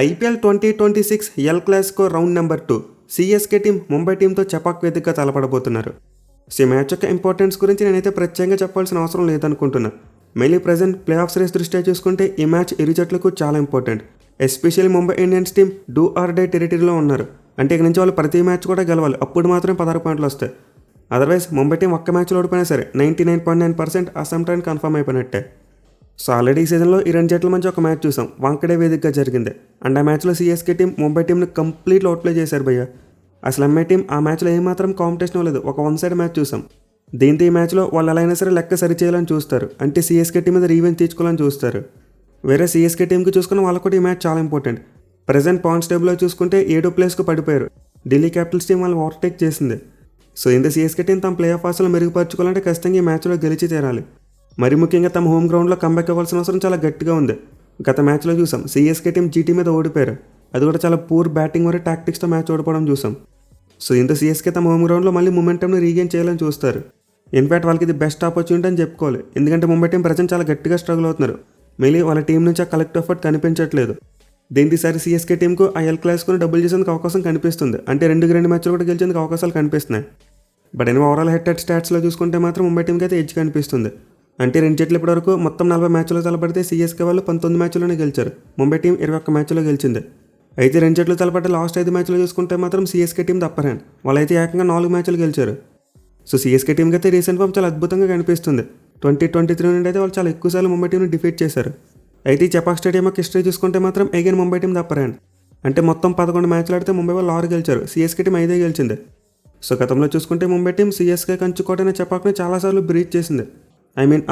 IPL 2026 El Clasico round number 2 CSK team Mumbai టీంతో చపాక్ వేదికగా తలపడబోతున్నారు. ఈ మ్యాచ్ యొక్క ఇంపార్టెన్స్ గురించి నేనైతే ప్రత్యేకంగా చెప్పాల్సిన అవసరం లేదనుకుంటున్నా. Mainly present play off series దృష్ట్యా చూసుకుంటే ఈ మ్యాచ్ ఇరు జట్లకు చాలా important. Especially Mumbai Indians team do or die టెరిటరీలో ఉన్నారు. అంటే ఇక నుంచి వాళ్ళు ప్రతి మ్యాచ్ కూడా గెలవాలి, అప్పుడు మాత్రమే 16 పాయింట్లు వస్తాయి. అదర్వైజ్ ముంబై టీం ఒక్క మ్యాచ్లో ఓడిపోయినా సరే 99.9% అసెంబ్లీని కన్ఫర్మ్ అయిపోయినట్టే. సో ఆల్రెడీ ఈ సీజన్లో ఈ రెండు జట్ల మధ్య ఒక మ్యాచ్ చూసాం, వాంకడే వేదికగా జరిగింది. అండ్ ఆ మ్యాచ్లో సిఎస్కే టీం ముంబై టీంని కంప్లీట్ అవుట్ప్లే చేశారు భయ్య. అసలు ఎంఐ టీం ఆ మ్యాచ్లో ఏమాత్రం కాంపిటీషన్ ఇవ్వలేదు, ఒక వన్ సైడ్ మ్యాచ్ చూసాం. దీంతో ఈ మ్యాచ్లో వాళ్ళు ఎలా అయినా సరే లెక్క సరిచేయాలని చూస్తారు, అంటే సిఎస్కే టీం మీద రీవెంజ్ తీర్చుకోవాలని చూస్తారు. వేరే సిఎస్కే టీంకి చూసుకున్న వాళ్ళకు కూడా ఈ మ్యాచ్ చాలా ఇంపార్టెంట్. ప్రజెంట్ పాయింట్స్ టేబుల్లో చూసుకుంటే 7వ ప్లేస్కు పడిపోయారు. ఢిల్లీ క్యాపిటల్స్ టీం వాళ్ళు ఓవర్టేక్ చేసింది. సో ఇంత సిఎస్కే టీం తమ ప్లే ఆఫ్ ఆశలు మెరుగుపరచుకోవాలంటే ఖచ్చితంగా ఈ మ్యాచ్లో గెలిచి తీరాలి. మరి ముఖ్యంగా తమ హోమ్ గ్రౌండ్లో కంబ్యాక్ ఇవ్వాల్సిన అవసరం చాలా గట్టిగా ఉంది. గత మ్యాచ్లో చూసాం సిఎస్కే టీం జీటీ మీద ఓడిపోయారు, అది కూడా చాలా పూర్ బ్యాటింగ్ మరియు టాక్టిక్స్తో మ్యాచ్ ఓడిపోవడం చూసాం. సో ఇంత సిఎస్కే తమ హోమ్ గ్రౌండ్లో మళ్ళీ మొమెంటంని రీగెయిన్ చేయాలని చూస్తారు. ఇన్ఫాక్ట్ వాళ్ళకి ఇది బెస్ట్ ఆపర్చునిటీ అని చెప్పుకోవాలి, ఎందుకంటే ముంబై టీం ప్రజెంట్ చాలా గట్టిగా స్ట్రగుల్ అవుతున్నారు. మెయిన్లీ వాళ్ళ టీం నుంచి ఆ కలెక్టివ్ ఎఫర్ట్ కనిపించట్లేదు. దీంతో ఈసారి సిఎస్కే టీంకు ఆ ఎల్ క్లాసికోని డబుల్ చేసేందుకు అవకాశం కనిపిస్తుంది, అంటే రెండు మ్యాచ్లు కూడా గెలిచేందుకు అవకాశాలు కనిపిస్తున్నాయి. బట్ ఎన్ని ఓవరాల్ హెడ్ స్టాట్స్లో చూసుకుంటే మాత్రం ముంబై టీంకి అయితే ఎడ్జ్ కనిపిస్తుంది. అంటే రెండు జట్లు ఇప్పటివరకు మొత్తం 40 మ్యాచ్లో తలపడితే సిఎస్కే వాళ్ళు 19 మ్యాచ్లోనే గెలిచారు, ముంబై టీం 21 మ్యాచ్లో గెలిచింది. అయితే రెండు జట్లు తలపడి లాస్ట్ 5 మ్యాచ్లో చూసుకుంటే మాత్రం సిఎస్కే టీం అప్పర్ హ్యాండ్, వాళ్ళైతే ఏకంగా 4 మ్యాచ్లు గెలిచారు. సో సిఎస్కే టీంకి అయితే రీసెంట్ ఫామ్ చాలా అద్భుతంగా కనిపిస్తుంది. 2023 నుండి అయితే వాళ్ళు చాలా ఎక్కువసార్లు ముంబై టీంని డిఫీట్ చేశారు. అయితే ఈ చపాక్ స్టేడియం యొక్క హిస్టరీ చూసుకుంటే మాత్రం again Mumbai team upper hand. అంటే మొత్తం 11 మ్యాచ్లు ఆడితే ముంబై వాళ్ళు 6 గెలిచారు, సిఎస్కే టీం 5 గెలిచింది. సో గతంలో చూసుకుంటే ముంబై టీం సిఎస్కే కంచుకోటైన చపాక్ని చాలాసార్లు బ్రీచ్ చేసింది.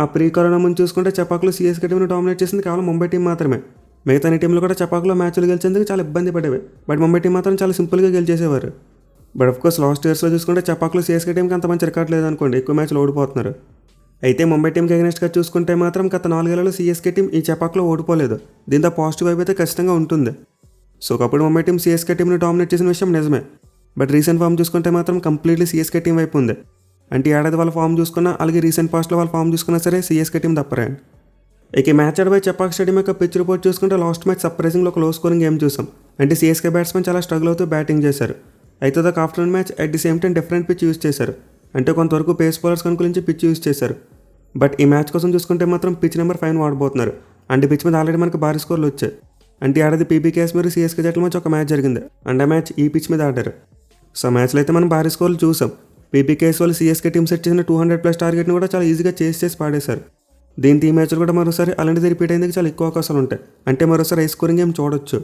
ఆ ప్రీ కరోనా ముందు చూసుకుంటే చపాక్లో సిఎస్కే టీంని డామినేట్ చేసింది కేవలం ముంబై టీం మాత్రమే. మిగతా టీంలు కూడా చపాక్లో మ్యాచ్లు గెలిచేందుకు చాలా ఇబ్బంది పడేవి, బట్ ముంబై టీం మాత్రం చాలా సింపుల్గా గెలిచేసేవారు. బట్ ఆఫ్కోర్స్ లాస్ట్ ఇయర్స్లో చూసుకుంటే చపాక్లో సిఎస్కే టీంకి అంత మంచి రికార్డ్ లేదనుకోండి, ఎక్కువ మ్యాచ్లు ఓడిపోతున్నారు. అయితే ముంబై టీంకి అగెనెస్ట్గా చూసుకుంటే మాత్రం గత 4 ఏళ్లలో సిఎస్కే టీం ఈ చపాక్లో ఓడిపోలేదు. దీంతో పాజిటివ్ వైపు అయితే ఖచ్చితంగా ఉంటుంది. సో ఒకప్పుడు ముంబై టీం సిఎస్కే టీంని డామినేట్ చేసిన విషయం నిజమే, బట్ రీసెంట్ ఫామ్ చూసుకుంటే మాత్రం కంప్లీట్లీ సిఎస్కే టీం వైపు ఉంది. అంటే ఏడాది వాళ్ళ ఫామ్ చూసుకున్నా, అలాగే రీసెంట్ పాస్ట్లో వాళ్ళ ఫామ్ చూసుకున్నా సరే సిఎస్కే టీం తప్పరే. ఇక మ్యాచ్ ఆడబోయే చపాక్ స్టేడియం యొక్క పిచ్ రిపోర్ట్ చూసుకుంటే లాస్ట్ మ్యాచ్ సర్ప్రైజింగ్లో ఒక లో స్కోరింగ్ గేమ్ చూసాం. అంటే సిఎస్కే బ్యాట్స్మెన్ చాలా స్ట్రగుల్ అవుతూ బ్యాటింగ్ చేశారు. అయితే ఒక afternoon match at the same time different pitch use చేశారు, అంటే కొంతవరకు పేస్ బౌలర్స్ అనుకూలించి పిచ్ యూజ్ చేశారు. బట్ ఈ మ్యాచ్ కోసం చూసుకుంటే మాత్రం పిచ్ నెంబర్ 5 వాడబోతున్నారు. అంటే పిచ్ మీద ఆల్రెడీ మనకు భారీ స్కోర్లు వచ్చాయి. అంటే ఏడాది పీబీకేఎస్ మరియు సిఎస్కే జట్ల మధ్య ఒక మ్యాచ్ జరిగింది, అండ్ ఆ మ్యాచ్ ఈ పిచ్ మీద ఆడారు. సో మ్యాచ్లో అయితే మనం భారీ స్కోర్లు చూసాం. పీబీకేఎస్ వాళ్ళు సిఎస్కే టీం సెట్ చేసిన 200+ టార్గెట్ని కూడా చాలా ఈజీగా చేసి పాడేశారు. దీంతో ఈ మ్యాచ్లో కూడా మరోసారి అలాంటిది రిపీట్ అయ్యేందుకు చాలా ఎక్కువ అవకాశాలు ఉంటాయి, అంటే మరోసారి హై స్కోరింగ్ గేమ్ చూడొచ్చు.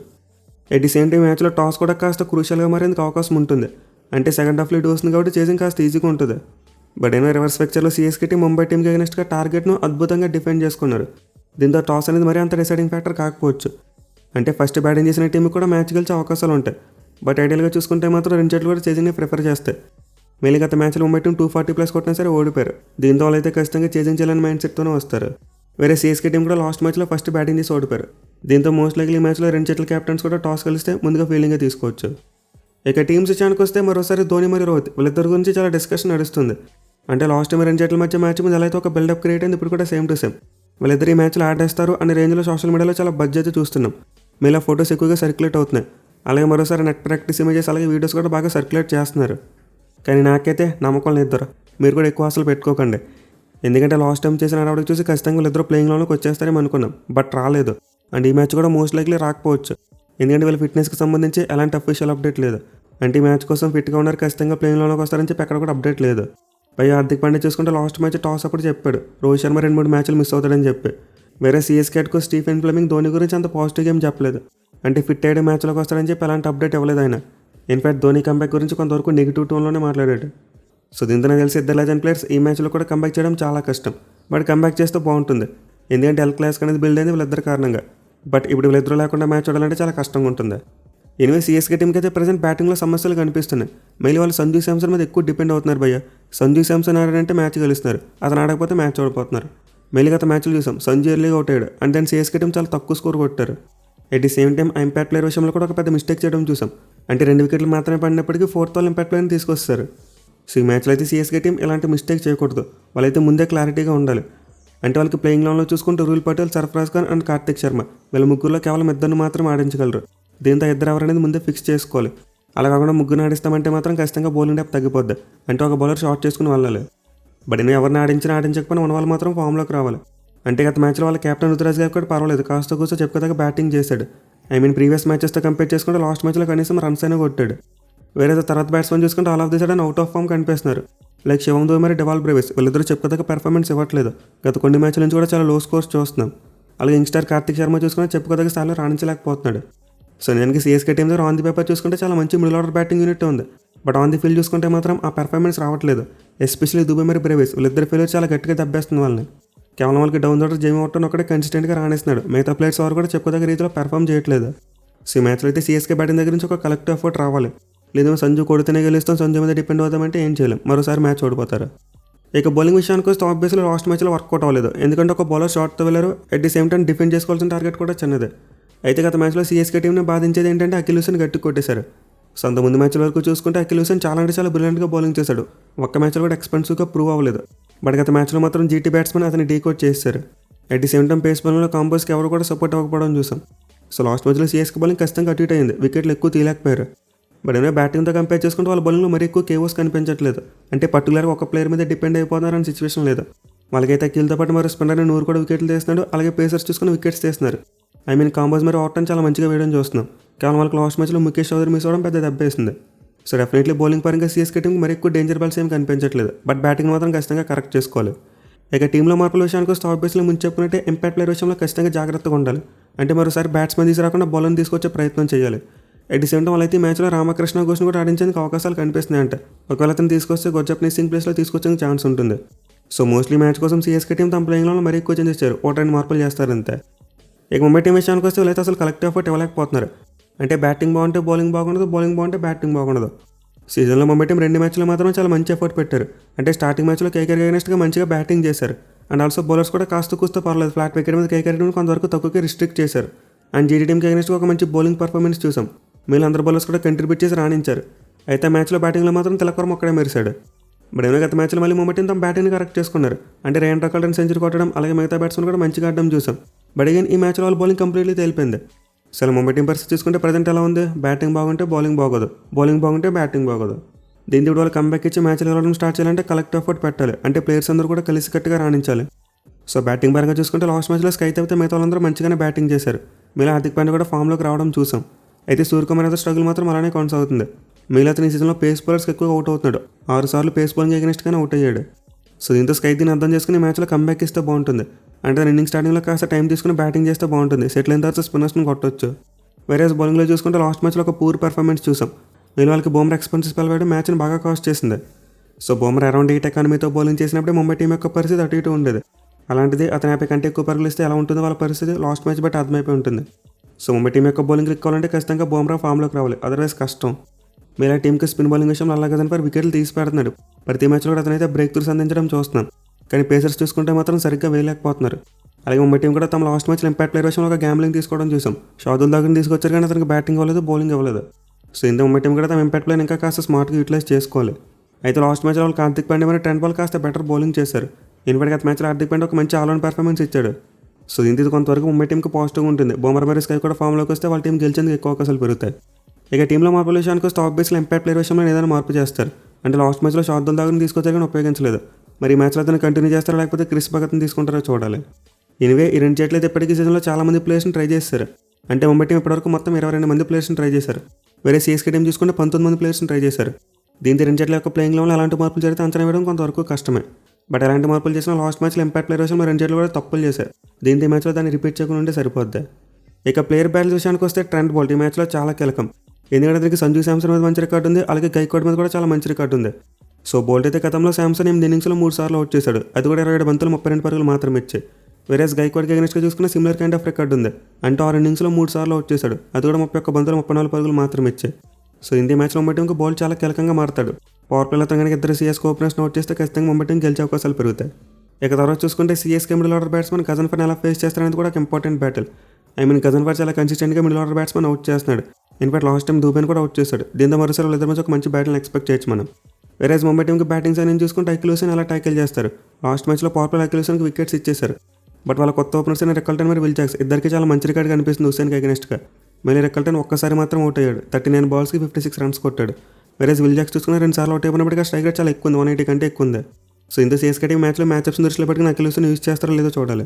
ఎట్ ది సేమ్ టైం మ్యాచ్లో టాస్ కూడా కాస్త క్రూషియల్గా మారేందుకు అవకాశం ఉంటుంది, అంటే సెకండ్ హాఫ్లో ఇటు వస్తుంది కాబట్టి చేసింగ్ కాస్త ఈజీగా ఉంటుంది. బట్ రివర్స్ పిక్చర్లో సిఎస్కే టీం ముంబై టీంకి అగెనెస్ట్గా టార్గెట్ను అద్భుతంగా డిఫెండ్ చేసుకున్నారు. దీంతో టాస్ అనేది మరీ అంత డిసైడింగ్ ఫ్యాక్టర్ కాకపోవచ్చు, అంటే ఫస్ట్ బ్యాటింగ్ చేసిన టీంకి కూడా మ్యాచ్ గెలిచే అవకాశాలు ఉంటాయి. బట్ ఐడియల్గా చూసుకుంటే మాత్రం రెండు జట్లు కూడా చేజింగ్ని ప్రిఫర్ చేస్తాయి. మెయిన్ గత మ్యాచ్లో ముంబై టీం 240+ కొట్టినా సరే ఓడిపోయారు. దీంతో వాళ్ళైతే ఖచ్చితంగా చేజింగ్ చేయాలని మైండ్ సెట్తోనే వస్తారు. వేరే సిఎస్కే టీం కూడా లాస్ట్ మ్యాచ్లో ఫస్ట్ బ్యాటింగ్ చేసి ఓడిపోయారు. దీంతో మోస్ట్ లైక్లీ ఈ మ్యాచ్లో రెండు జట్ల కెప్టెన్స్ కూడా టాస్ కలిస్తే ముందుగా ఫీల్డింగ్గా తీసుకోవచ్చు. ఇక టీమ్స్ విషయానికి వస్తే మరోసారి ధోని మరియు రోహిత్ వీళ్ళిద్దరి గురించి చాలా డిస్కషన్ నడుస్తుంది. అంటే లాస్ట్ టైం రెండు జట్ల మధ్య మ్యాచ్ మీద ఎలా అయితే ఒక బిల్డప్ క్రియేట్ అయింది, ఇప్పుడు కూడా సేమ్ టు సేమ్ వీళ్ళిద్దరు ఈ మ్యాచ్లో ఆడేస్తారు అనే రేంజ్లో సోషల్ మీడియాలో చాలా బడ్జెట్ చూస్తున్నాం. మీలా ఫొటోస్ ఎక్కువగా సర్క్యులేట్ అవుతున్నాయి. అలాగే మరోసారి నెట్ ప్రాక్టీస్ ఇమేజెస్ అలాగే వీడియోస్ కూడా బాగా సర్క్యులేట్ చేస్తున్నారు. కానీ నాకైతే నమ్మకం లేదు, మీరు కూడా ఎక్కువ అసలు పెట్టుకోకండి. ఎందుకంటే లాస్ట్ టైం చేసిన ఆడవాడికి చూసి ఖచ్చితంగా వీళ్ళిద్దరు ప్లేయింగ్లోకి వచ్చేస్తారని అనుకున్నాం, బట్ రాలేదు. అండ్ ఈ మ్యాచ్ కూడా మోస్ట్ లైక్లీ రాకపోవచ్చు, ఎందుకంటే వీళ్ళ ఫిట్నెస్కి సంబంధించి ఎలాంటి అఫీషియల్ అప్డేట్ లేదు. అంటే ఈ మ్యాచ్ కోసం ఫిట్గా ఉన్నారు, ఖచ్చితంగా ప్లేయింగ్లోకి వస్తారని చెప్పి ఎక్కడ కూడా అప్డేట్ లేదు. పై హార్దిక్ పాండ్యా చూసుకుంటే లాస్ట్ మ్యాచ్ టాస్ అప్పుడు చెప్పాడు రోహిత్ శర్మ 2-3 మ్యాచ్లు మిస్ అవుతాడని చెప్పి. వేరే సిఎస్కేకు స్టీఫెన్ ఫ్లెమింగ్ ధోని గురించి అంత పాజిటివ్ గేమ్ చెప్పలేదు, అంటే ఫిట్ అయ్యే మ్యాచ్లోకి వస్తారని చెప్పి ఎలాంటి అప్డేట్ ఇవ్వలేదు ఆయన. ఇన్ఫాక్ట్ ధోని కంబ్యాక్ గురించి కొంతవరకు నెగిటివ్ టోన్లోనే మాట్లాడాడు. సో దీంతో నాకు తెలిసి ఇద్దరు లెజెండ్ ప్లేయర్స్ ఈ మ్యాచ్లో కూడా కంబ్యాక్ చేయడం చాలా కష్టం, బట్ కంబ్యాక్ చేస్తే బాగుంటుంది. ఎందుకంటే ఎల్ క్లాసికో అనేది బిల్డ్ అయింది వీళ్ళిద్దరు కారణంగా. బట్ ఇప్పుడు వీళ్ళిద్దరు లేకుండా మ్యాచ్ చూడాలంటే చాలా కష్టంగా ఉంటుంది. ఎనివే సిఎస్కే టీంకి అయితే ప్రజెంట్ బ్యాటింగ్లో సమస్యలు కనిపిస్తున్నాయి. మెయిన్ వాళ్ళు సంజు శాంసన్ మీద ఎక్కువ డిపెండ్ అవుతున్నారు భయ్య. సంజు శాంసన్ ఆడారంటే మ్యాచ్ గెలుస్తున్నారు, అతను ఆడకపోతే మ్యాచ్ ఓడిపోతున్నారు. మెయిన్ గత మ్యాచ్లు చూసాం సంజు ఎర్లీగా అవుట్ అయ్యాడు, అండ్ దెన్ సిఎస్కే టీం చాలా తక్కువ స్కోర్ కొట్టారు. At the same time impact player విషయంలో కూడా ఒక పెద్ద మిస్టేక్ చేయడం చూసాం. అంటే 2 వికెట్లు మాత్రమే పడినప్పటికీ 4th ఓవర్ ఇంపాక్ట్ ప్లేయర్ని తీసుకొస్తారు. సో ఈ మ్యాచ్లో అయితే సిఎస్కే టీం ఇలాంటి మిస్టేక్ చేయకూడదు, వాళ్ళైతే ముందే క్లారిటీగా ఉండాలి. అంటే వాళ్ళకి ప్లేయింగ్ లెవెన్లో చూసుకుంటే రూల్ పటేల్, సర్ఫరాజ్ ఖాన్ అండ్ కార్తిక్ శర్మ వీళ్ళ ముగ్గురులో కేవలం 2 మాత్రం ఆడించగలరు. దీంతో ఇద్దరు ఎవరనేది ముందే ఫిక్స్ చేసుకోవాలి. అలా కాకుండా ముగ్గురు ఆడిస్తామంటే మాత్రం ఖచ్చితంగా బౌలింగ్ డెప్త్ తగ్గిపోద్ది. అంటే ఒక బౌలర్ షార్ట్ చేసుకుని వెళ్ళాలి. బట్ నేను ఎవరిని ఆడించకపోయినా ఉన్న వాళ్ళు మాత్రం ఫామ్లోకి రావాలి. అంటే గత మ్యాచ్లో వాళ్ళ కెప్టెన్ రుతురాజ్ గారు కూడా పర్వాలేదు, కాస్త కూర్చో చెప్పుకోదాకా బ్యాటింగ్ చేశాడు. ప్రీవియస్ మ్యాచెస్తో కంపేర్ చేసుకుంటే లాస్ట్ మ్యాచ్లో కనీసం రన్స్ అయినా కొట్టాడు. వేరే తర్వాత బ్యాట్స్మెన్ చూసుకుంటే all of the sudden out of form కనిపిస్తున్నారు. లైక్ శివం దూబే మరి డెవాల్ బ్రేవిస్ వీళ్ళిద్దరూ చెప్పుకోదాకా పెర్ఫార్మెన్స్ ఇవ్వట్లేదు. గత కొన్ని మ్యాచ్ల నుంచి కూడా చాలా లో స్కోర్స్ చూస్తున్నాం. అలాగే యంగ్స్టర్ కార్తిక్ శర్మ చూసుకుంటే చెప్పుకోదాకా స్థాయిలో రాణించలేకపోతున్నాడు. సో నేను సిఎస్కే టీం దగ్గర ఆన్ ది పేపర్ చూసుకుంటే చాలా మంచి మిడిల్ ఆర్డర్ బ్యాటింగ్ యూనిట్ ఉంది. బట్ ఆన్ ది ఫీల్డ్ చూసుకుంటే మాత్రం ఆ పెర్ఫార్మెన్స్ రావట్లేదు. ఎస్పెషల్లీ దూబే మరి బ్రేవిస్ వీళ్ళిద్దరు ఫెయిల్యూర్ చాలా గట్టిగా దెబ్బేస్తుంది వాళ్ళని. కేవలం వాళ్ళకి డౌన్ ఆర్డర్ జేమీ వార్టన్ ఒకటే కన్సిస్టెంట్గా రాణిస్తున్నాడు. మిగతా ప్లేయర్స్ ఎవరు కూడా చెప్పుకోదగ్గ రీతిలో పెర్ఫామ్ చేయట్లేదు. సో ఈ మ్యాచ్లో అయితే సిఎస్కే బ్యాటింగ్ దగ్గర నుంచి ఒక కలెక్టివ్ ఎఫర్ట్ రావాలి. లేదేమో సంజు కొడితేనే గెలుస్తాం, సంజు మీద డిపెండ్ అవుతామంటే ఏం చేయలేం, మరోసారి మ్యాచ్ ఓడిపోతారు. ఇక బౌలింగ్ విషయానికి వస్తే ఆబ్వియస్లీ లాస్ట్ మ్యాచ్లో వర్కౌట్ అవ్వలేదు. ఎందుకంటే ఒక బౌలర్ షార్ట్తో వెళ్ళారు, at the same time defend చేసుకోవాల్సిన టార్గెట్ కూడా చిన్నదే. అయితే గత మ్యాచ్లో సిఎస్కే టీంని బాధించేది ఏంటంటే అఖిల్ హుసేన్ గట్టి కొట్టేశారు. సో అంత ముందు మ్యాచ్ల వరకు చూసుకుంటే అఖిల్ హుసేన్ చాలా అంటే చాలా బ్రిలియంట్గా బౌలింగ్ చేశాడు. ఒక్క మ్యాచ్లో కూడా ఎక్స్పెన్సివ్గా ప్రూవ్ అవ్వలేదు. బట్ గత మ్యాచ్లో మాత్రం జీటీ బ్యాట్స్మెన్ అతని డీకోట్ చేశారు. At the same time pace బౌలింగ్లో కాంబోస్కి ఎవరు కూడా సపోర్ట్ అవ్వకపోవడం చూసాం. సో లాస్ట్ మ్యాచ్లో సిఎస్కే బౌలింగ్ ఖచ్చితంగా అటు ఇటు అయింది, వికెట్లు ఎక్కువ తీయలేకపోయారు. బట్ బ్యాటింగ్తో కంపేర్ చేసుకుంటే వాళ్ళ బౌలింగ్లో మరీ ఎక్కువ కేఓస్ కనిపించట్లేదు. అంటే పర్టికులర్గా ఒక ప్లేయర్ మీద డిపెండ్ అయిపోతున్నారని సిచ్యువేషన్ లేదు. వాళ్ళకైతే అఖిల్తో పాటు మరి స్పిన్నర్ నూరు కూడా వికెట్లు తీస్తున్నాడు. అలాగే పేసర్స్ చూసుకుని వికెట్స్ తీస్తున్నారు. కాంబోస్ మరి ఆటం చాలా మంచిగా వేయడం చూస్తున్నాం. కేవలం వాళ్ళకి లాస్ట్ మ్యాచ్లో ముఖేష్ చౌదరి మిస్ అవ్వడం పెద్ద దెబ్బేసింది. సో డెఫినెట్లీ బౌలింగ్ పరంగా సిఎస్కే టీంకి మరి ఎక్కువ డేంజర్ బాల్స్ ఏం కనిపించట్లేదు. బట్ బ్యాటింగ్ మాత్రం ఖచ్చితంగా కరెక్ట్ చేసుకోవాలి. ఇక టీంలో మార్పుల విషయానికి వస్తే ఆబ్వియస్లీ ముందు చెప్పుకున్నట్టే ఇంపాక్ట్ ప్లేయర్ విషయంలో ఖచ్చితంగా జాగ్రత్తగా ఉండాలి. అంటే మరోసారి బ్యాట్స్మెన్ తీసుకురాకుండా బౌలర్ని తీసుకొచ్చే ప్రయత్నం చేయాలి. అట్ ది సేమ్ టైం వాళ్ళైతే ఈ మ్యాచ్లో రామకృష్ణ ఘోష్ని కూడా ఆడించేందుకు అవకాశాలు కనిపిస్తున్నాయంట. ఒకవేళ అతను తీసుకొస్తే గుర్జప్నీత్ సింగ్ ప్లేస్లో తీసుకొచ్చే ఛాన్స్ ఉంటుంది. సో మోస్ట్లీ మ్యాచ్ కోసం సిఎస్కే టీం తమ ప్లేయింగ్లో మరీ ఎక్కువ చేంజ్ చేశారు. ఒకటి రెండు మార్పులు చేస్తారంతే. ఇక ముంబై టీం విషయానికి వస్తే వీళ్ళైతే అసలు కలెక్టివ్ ఎఫర్ట్ ఇవ్వలేకపోతున్నారు. అంటే బ్యాటింగ్ బాగుంటే బౌలింగ్ బాగుండదు, బౌలింగ్ బాగుంటే బ్యాటింగ్ బాగుండదు. సీజన్లో ముంబై టీం 2 మ్యాచ్లో మాత్రం చాలా మంచి ఎఫర్ట్ పెట్టారు. అంటే స్టార్టింగ్ మ్యాచ్లో కేకేఆర్ అగైనెస్ట్గా మంచిగా బ్యాటింగ్ చేశారు. అండ్ ఆల్సో బౌలర్స్ కూడా కాస్త కూస్తో పర్లేదు. ఫ్లాట్ వికెట్ మీద కేకేఆర్ టీం కొంతవరకు తక్కువగా రిస్ట్రిక్ట్ చేశారు. అండ్ జీటీ టీంకి అగైనెస్ట్గా ఒక మంచి బౌలింగ్ పర్ఫార్మెన్స్ చూసాం. వీళ్ళు అందరు బౌలర్స్ కూడా కంట్రిబ్యూట్ చేసి రాణించారు. అయితే మ్యాచ్లో బ్యాటింగ్లో మాత్రం తిలక్ వర్మ ఒక్కడే మెరిశాడు. బట్ గత మ్యాచ్లో మళ్ళీ ముంబై టీం తమ బ్యాటింగ్ని కరెక్ట్ చేసుకున్నారు. అంటే రేన్ రకాల సెంచరీ కొట్టడం, అలాగే మిగతా బ్యాట్స్మెన్ కూడా మంచిగా ఆడడం చూసాం. బట్ అగైన్ ఈ మ్యాచ్లో వాళ్ళ బౌలింగ్ కంప్లీట్లీ తేలిపోయింది. అసలు ముంబై టీం పరిస్థితి చూసుకుంటే ప్రజెంట్ ఎలా ఉంది? బ్యాటింగ్ బాగుంటే బౌలింగ్ బాగోదు, బౌలింగ్ బాగుంటే బ్యాటింగ్ బాగోదు. దీంతో వాళ్ళు కంబ్యాక్ ఇచ్చి మ్యాచ్లు గెలవడం స్టార్ట్ చేయాలంటే కలెక్టివ్ ఎఫర్ట్ పెట్టాలి. అంటే ప్లేయర్స్ అందరూ కూడా కలిసికట్టుగా రాణించాలి. సో బ్యాటింగ్ పరంగా చూసుకుంటే లాస్ట్ మ్యాచ్లో స్కై తప్పితే మిగతా వాళ్ళందరూ మంచిగానే బ్యాటింగ్ చేశారు. మీలా హార్దిక్ పాండ్యా కూడా ఫామ్లోకి రావడం చూసాం. అయితే సూర్యకుమార్ అయితే స్ట్రగుల్ మాత్రం అలానే కొనసాగుతుంది. మిగిలిన అతని సీజన్లో పేస్ బౌలర్స్కి ఎక్కువ అవుట్ అవుతున్నాడు. 6 సార్లు పేస్ బౌలింగ్ అగైనెస్ట్గానే అవుట్ అయ్యాడు. సో దీంతో స్కై దీన్ని అర్థం చేసుకుని మ్యాచ్లో కంబ్యాక్ ఇస్తే బాగుంటుంది. అంటే తన ఇన్నింగ్ స్టార్టింగ్లో కాస్త టైం తీసుకుని బ్యాటింగ్ చేస్తే బాగుంటుంది. సెటిల్ అయిన తర్వాత స్పిన్నర్స్ని కొట్టొచ్చు. వేరే బౌలింగ్లో చూసుకుంటే లాస్ట్ మ్యాచ్లో ఒక పూర్ పర్ఫార్మెన్స్ చూసాం. వీళ్ళు వాళ్ళకి బౌమర్ ఎక్స్పెన్సివ్ స్పెల్ వేయడం మ్యాచ్ని బాగా కాస్ట్ చేసింది. సో బౌమర్ అరౌండ్ 8 ఎకానమీతో బౌలింగ్ చేసినప్పుడే ముంబై టీం యొక్క పరిస్థితి అటు ఇటు ఉండేది. అలాంటిది అతను 50 కంటే ఎక్కువ పరుగులు ఇస్తే ఎలా ఉంటుందో వాళ్ళ పరిస్థితి లాస్ట్ మ్యాచ్ బట్టి అర్థమైపోయి ఉంటుంది. సో ముంబై టీం యొక్క బౌలింగ్ క్లిక్కాలంటే ఖచ్చితంగా బౌమరా ఫామ్లోకి రావాలి, అదర్వైజ్ కష్టం. మీలా టీంకి స్పిన్ బౌలింగ్ విషయంలో అలాగే పర్ వికెట్లు తీసి పెడుతున్నాడు. ప్రతి మ్యాచ్లో కూడా అతనైతే బ్రేక్ త్రూస్ అందించడం చూస్తున్నాం. కానీ పేసర్స్ చూసుకుంటే మాత్రం సరిగ్గా వేయలేకపోతున్నారు. అలాగే ముంబై టీం కూడా తమ లాస్ట్ మ్యాచ్లో ఇంపాక్ట్ ప్లేయర్ విషయంలో ఒక గ్యాంబ్లింగ్ తీసుకోవడం చూసాం. షాదుల్ దగ్గర తీసుకొచ్చారు కానీ అతనికి బ్యాటింగ్ అవ్వలేదు, బౌలింగ్ అవ్వలేదు. సో ఇంత ముంబై టీం కూడా తమ ఇంపాక్ట్ ప్లేయర్ ఇంకా కాస్త స్మార్ట్గా యూటిలైజ్ చేసుకోవాలి. అయితే లాస్ట్ మ్యాచ్లో వాళ్ళు కార్తిక్ పాండ్యా మరియు ట్రెంట్ బాల్ కాస్త బెటర్ బౌలింగ్ చేశారు. ఇన్ఫాక్ట్ గత మ్యాచ్లో హార్దిక్ పాండ్యా ఒక మంచి ఆల్రౌండ్ పర్ఫార్మెన్స్ ఇచ్చాడు. సో దీంతో కొంతవరకు ముంబై టీంకి పాజిటివ్గా ఉంటుంది. బౌమర్ మరియు స్కై కూడా ఫామ్లోకి వస్తే వాళ్ళ టీం గెలిచేందుకు ఎక్కువ అవకాశాలు పెరుగుతాయి. ఇక టీంలో మార్పుల విషయానికి వస్తే ఆబ్వియస్లీ ఇంపాక్ట్ ప్లేయర్ విషయంలో ఏదైనా మార్పు చేస్తారు. అంటే లాస్ట్ మ్యాచ్లో షాదుల్ దగ్గర తీసుకొచ్చారు కానీ ఉపయోగించలేదు. మరి ఈ మ్యాచ్లో అతను కంటిన్యూ చేస్తారా లేకపోతే క్రిస్ భగత్ని తీసుకుంటారో చూడాలి. ఎనివే ఈ 2 జట్లు అయితే ఇప్పటికీ సీజన్లో చాలా మంది ప్లేయర్స్ని ట్రై చేశారు. అంటే ముంబై టీం ఇప్పటివరకు మొత్తం 22 మంది ప్లేయర్స్ని ట్రై చేశారు. వేరే సిఎస్కే టీం చూసుకుంటే 19 మంది ప్లేయర్స్ని ట్రై చేశారు. దీంతో 2 జట్ల యొక్క ప్లేయింగ్ లెవెల్లో అలాంటి మార్పులు జరిగితే అంచనా వేయడం కొంతవరకు కష్టమే. బట్ ఎలాంటి మార్పులు చేసినా లాస్ట్ మ్యాచ్లో ఇంపాక్ట్ ప్లేయర్ విషయంలో 2 జట్లు కూడా తప్పులు చేశారు. దీంతో ఈ మ్యాచ్లో దాన్ని రిపీట్ చేయకుండా ఉంటే సరిపోద్ది. ఇక ప్లేయర్ బ్యాటిల్స్ విషయానికి వస్తే ట్రెంట్ బౌల్ట్ ఈ మ్యాచ్లో చాలా కీలకం. ఎందుకంటే అతనికి సంజు శాంసన్ మీద మంచి రికార్డు ఉంది, అలాగే గైక్వాడ్ మీద కూడా చాలా మంచి రికార్డు ఉంది. సో బౌల్ట్ అయితే గతంలో శాంసన్ 8 ఇన్నింగ్స్లో 3 సార్లు అవుట్ చేశాడు. అది కూడా 27 బంతులు 32 పరుగులు మాత్రమే ఇచ్చాయి. వేరేస్ గైక్వాడ్కి అగైనెస్ట్గా చూసుకున్న సిమిలర్ కైండ్ ఆఫ్ రికార్డు ఉంది. అంటే 6 ఇన్నింగ్స్లో 3 సార్లు అవుట్ చేశాడు. అది కూడా 31 బంతులు 34 పరుగులు మాత్రమే ఇచ్చాయి. సో ఇండియా మ్యాచ్లో ముంబై టీంకి బౌల్ట్ చాలా కీలకంగా మారుతాడు. పవర్ ప్లేలో కనుక 2 సిఎస్కే ఓపెనర్స్ అవుట్ చేస్తే ఖచ్చితంగా ముంబై టీం గెలిచే అవకాశాలు పెరుగుతాయి. ఇక తర్వాత చూసుకుంటే సిఎస్కే మిడిల్ ఆర్డర్ బ్యాట్స్మెన్ గజన్ఫర్ని ఎలా ఫేస్ చేస్తారనేది కూడా ఒక ఇంపార్టెంట్ బ్యాటిల్. గజన్ఫర్ చాలా కన్సిస్టెంట్గా మిడిల్ ఆర్డర్ బ్యాట్స్మెన్ అవుట్ చేస్తున్నాడు. ఇన్ఫాక్ట్ లాస్ట్ టైం దూబేని కూడా అవుట్ చేశాడు. దీంతో మరోసారి వాళ్ళిద్దరి మధ్య ఒక మంచి బ్యాటిల్ని ఎక్స్పెక్ట్ చేయొచ్చు మనం. వేరేజ్ ముంబై టీంకి బ్యాటింగ్ సైన్ చూసుకుంటే అఖిల్ హుసేన్ ఎలా టైకిల్ చేస్తారు. లాస్ట్ మ్యాచ్లో పవర్ ప్లే అఖిల్ హుసేన్కి వికెట్స్ ఇచ్చేశారు. బట్ వాళ్ళ కొత్త ఓపెనర్స్ అయిన రికల్టన్ మరియు విల్ జాక్స్ ఇద్దరికి చాలా మంచి రికార్డ్ కనిపిస్తుంది హుసేన్కి అగైనెస్ట్గా. మళ్ళీ రికల్టన్ ఒక్కసారి మాత్రం అవుట్ అయ్యాడు. 39 బాల్స్కి 56 రన్స్ కొట్టాడు. వేరే విల్ జాక్స్ చూసుకున్న 2 సార్లు అవుట్ అయిపోయినప్పటికీ స్ట్రైక్ రేట్ చాలా ఎక్కువ ఉంది, 180 కంటే ఎక్కువ ఉంది. సో ఇంత సిఎస్కే టీం మ్యాచ్లో మ్యాచ్అప్స్ దృష్టిలో పెట్టుకుని అకిలూస్ని యూజ్ చేస్తారో లేదో చూడాలి.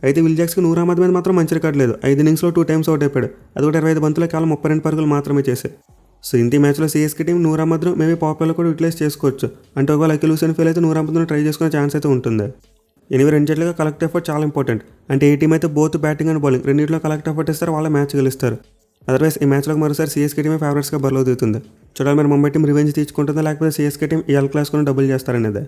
అయితే విల్ జాక్స్కి 100 అహ్మద్ మీద మాత్రం మంచి రికార్డు లేదు. 5 ఇన్నింగ్స్లో 2 టైమ్స్ అవుట్ అయిపోయాడు. అది కూడా 25 బంతుల్లో కేవలం 32 పరుగులు మాత్రమే చేశాయి. సో ఇంత మ్యాచ్లో సిఎస్కే టీం 100 అహ్మద్ను మేబీ పాపులర్లో కూడా యూటిలైజ్ చేసుకోవచ్చు. అంటే ఒకవేళ అకిలూసిన్ ఫెయిల్ అయితే 100 అహ్మద్ను ట్రై చేసుకునే ఛాన్స్ అయితే ఉంటుంది. ఎనివే రెండు జట్లుగా కలెక్ట్ ఎఫర్ట్ చాలా ఇంపార్టెంట్. అంటే ఏ టీం అయితే బోత్ బ్యాటింగ్ అండ్ బౌలింగ్ రెండింటిలో కలెక్ట్ ఎఫర్ట్ ఇస్తారు, వాళ్ళ మ్యాచ్ గెలుస్తారు. అదర్వైజ్ ఈ మ్యాచ్లోకి మరోసారి సిఎస్కే టీమే ఫేవరెట్స్గా బరిలో దిగుతుంది. చూడాలి మరి ముంబై టీం రివెంజ్ తీర్చుకుంటుందా లేకపోతే సిఎస్కే టీం ఈ ఎల్ క్లాస్కొని డబుల్ చేస్తారనేది.